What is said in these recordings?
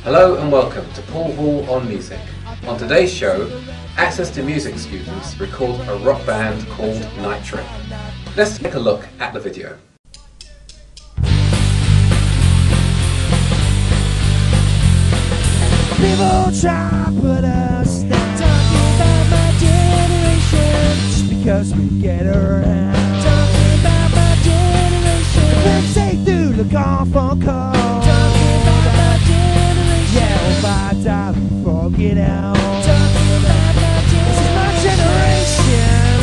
Hello and welcome to Paul Hall on Music. On today's show, Access to Music students record a rock band called Night Train. Let's take a look at the video. People try to put us down, talking about my generation, just because we get around. Talking about my generation, the friends they do look awful cold. Talking about my generation, yeah, if I die before I get out. Talking about my generation,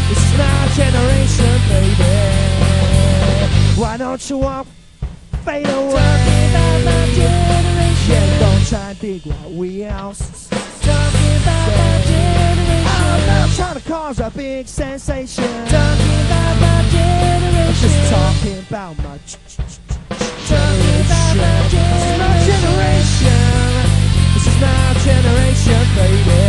this is my generation, baby. Why don't you walk, fade away? Talking about my generation. Yeah, don't try and dig what we else. Talking about my generation. I'm not trying to cause a big sensation. Talking about my generation. I'm just talking about my generation. This is my generation, baby.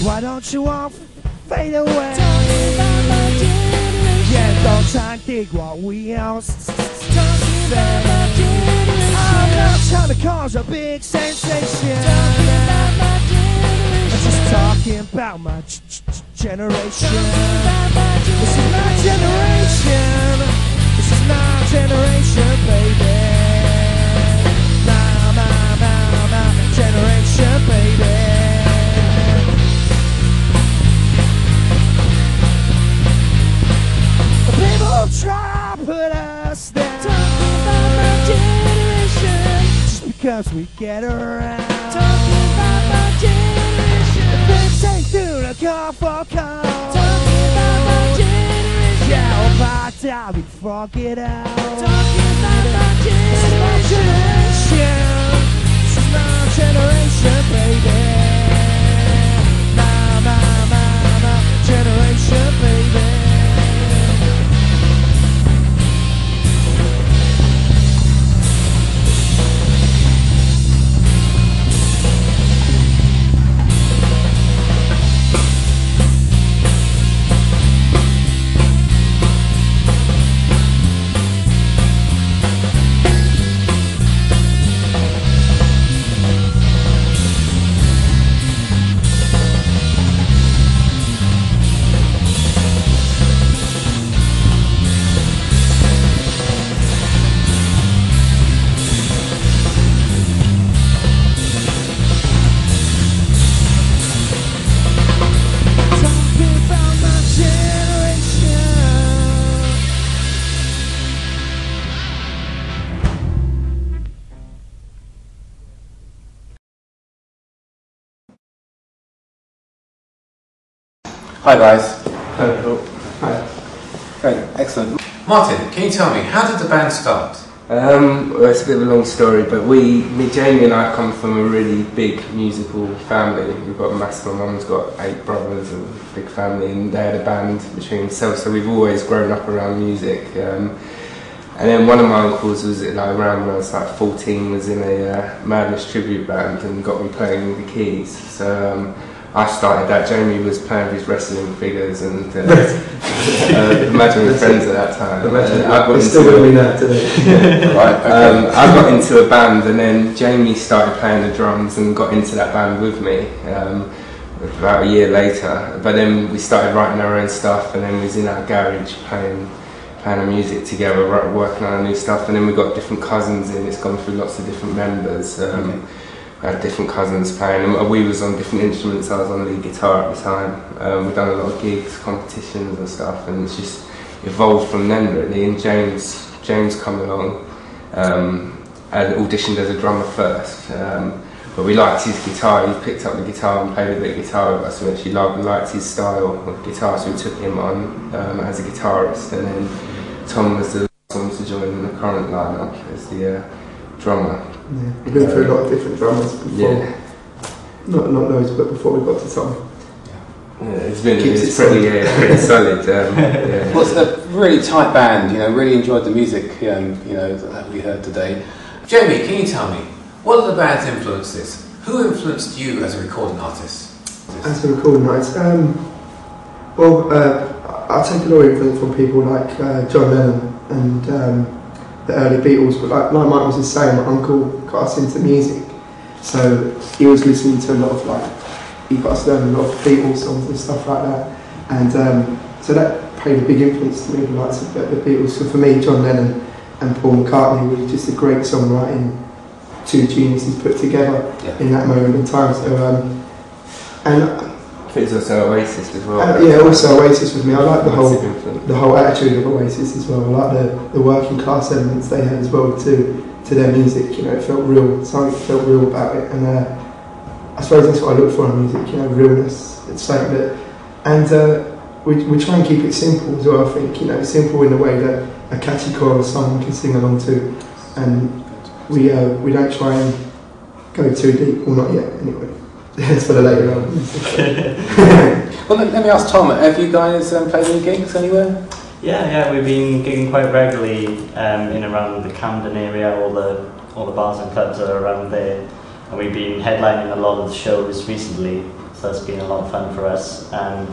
Why don't you all fade away? Talking about my generation. Yeah, don't try and dig what we else. Talking about my generation. I'm not trying to cause a big sensation. Talking about my generation. I'm just talking about my generation. This is my generation. This is my generation, baby. My generation, baby. People try to put us down. Talking about my generation, just because we get around. Talking about my generation, the things they do look awful cold. Talking about my generation, yeah, if I die before I get out. Talking about my generation, this is my generation. This is my generation, baby. My generation, baby. Hi guys. Hello. Hi. Great, excellent. Martin, can you tell me, how did the band start? Well, it's a bit of a long story, but Jamie and I come from a really big musical family. We've got a massive, my mum's got 8 brothers and a big family, and they had a band between themselves, so we've always grown up around music. And then one of my uncles was around when I was like 14, was in a Madness tribute band and got me playing the keys. So I started that. Jamie was playing his wrestling figures and Imaginary Friends at that time. It's still with me now today. Right, okay. I got into a band, and then Jamie started playing the drums and got into that band with me about a year later. But then we started writing our own stuff, and then we was in our garage playing our music together, working on our new stuff. And then we got different cousins in. It's gone through lots of different members. I had different cousins playing, and we was on different instruments. I was on lead guitar at the time. We've done a lot of gigs, competitions and stuff, and it's just evolved from then really. And James come along and auditioned as a drummer first, but we liked his guitar. He picked up the guitar and played a bit of guitar with us. We actually liked his style of guitar, so we took him on as a guitarist. And then Tom was the last one to join in the current lineup as the drummer. Yeah. We've been through a lot of different drummers before. Yeah. Not loads, but before we got to Tom. It's pretty solid. Yeah. Well, it's a really tight band. You know, really enjoyed the music. You know that we heard today. Jamie, can you tell me what are the band's influences? Who influenced you as a recording artist? As a recording artist, I take a lot of influence from people like John Lennon and the early Beatles. But like Mike was just saying, my uncle got us into music, so he was listening to a lot of he got us learning a lot of Beatles songs and stuff like that, and so that played a big influence to me, the likes of the Beatles. So for me, John Lennon and Paul McCartney were just a great songwriting, two geniuses put together in that moment in time. So and it's also Oasis as well. Yeah, also Oasis with me. I like the whole attitude of Oasis as well. I like the working class elements they had as well to their music. You know, it felt real. Something felt real about it, and I suppose that's what I look for in music. You know, realness. It's something that, and we try and keep it simple as well. I think simple in the way that a catchy chorus someone can sing along to, and we don't try and go too deep. Well, not yet, anyway. It's for the later on. Well, let me ask Tom, have you guys played any gigs anywhere? Yeah, we've been gigging quite regularly in around the Camden area, all the bars and clubs are around there, and we've been headlining a lot of the shows recently, so that's been a lot of fun for us. And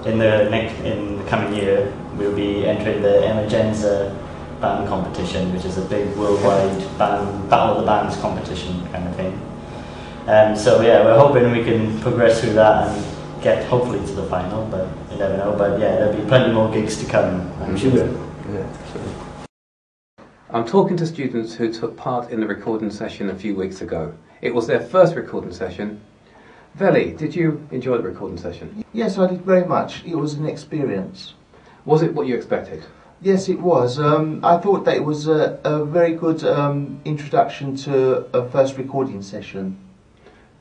in the coming year, we'll be entering the Emergenza band competition, which is a big worldwide battle of the bands competition kind of thing. So yeah, we're hoping we can progress through that and get hopefully to the final, but you never know. But yeah, there'll be plenty more gigs to come, I'm sure. Yeah, definitely. I'm talking to students who took part in the recording session a few weeks ago. It was their first recording session. Veli, did you enjoy the recording session? Yes, I did very much. It was an experience. Was it what you expected? Yes, it was. I thought that it was a very good introduction to a first recording session.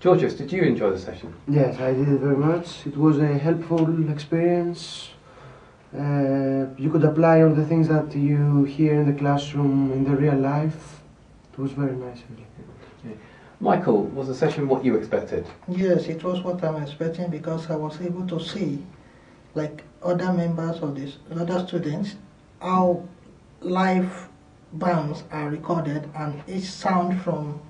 Georgios, did you enjoy the session? Yes, I did very much. It was a helpful experience. You could apply all the things that you hear in the classroom in the real life. It was very nice, really. Okay. Michael, was the session what you expected? Yes, it was what I'm expecting, because I was able to see, like other members of this, other students, how live bands are recorded, and each sound from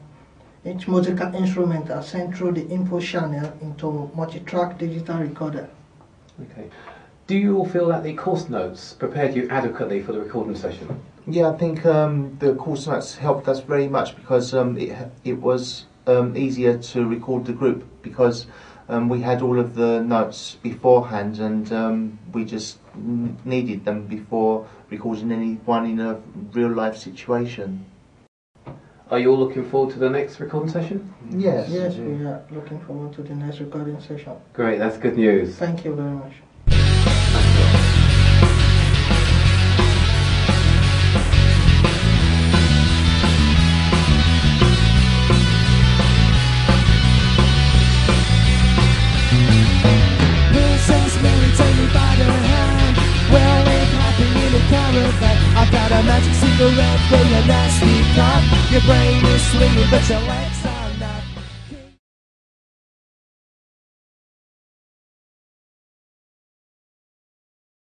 each musical instrument are sent through the input channel into multi-track digital recorder. Okay. Do you all feel that the course notes prepared you adequately for the recording session? Yeah, I think the course notes helped us very much, because it was easier to record the group, because we had all of the notes beforehand, and we just needed them before recording anyone in a real life situation. Are you all looking forward to the next recording session? Yes. Yes, we are looking forward to the next recording session. Great, that's good news. Thank you very much. I've got a magic cigarette for your nasty cup. Your brain is swinging, but your legs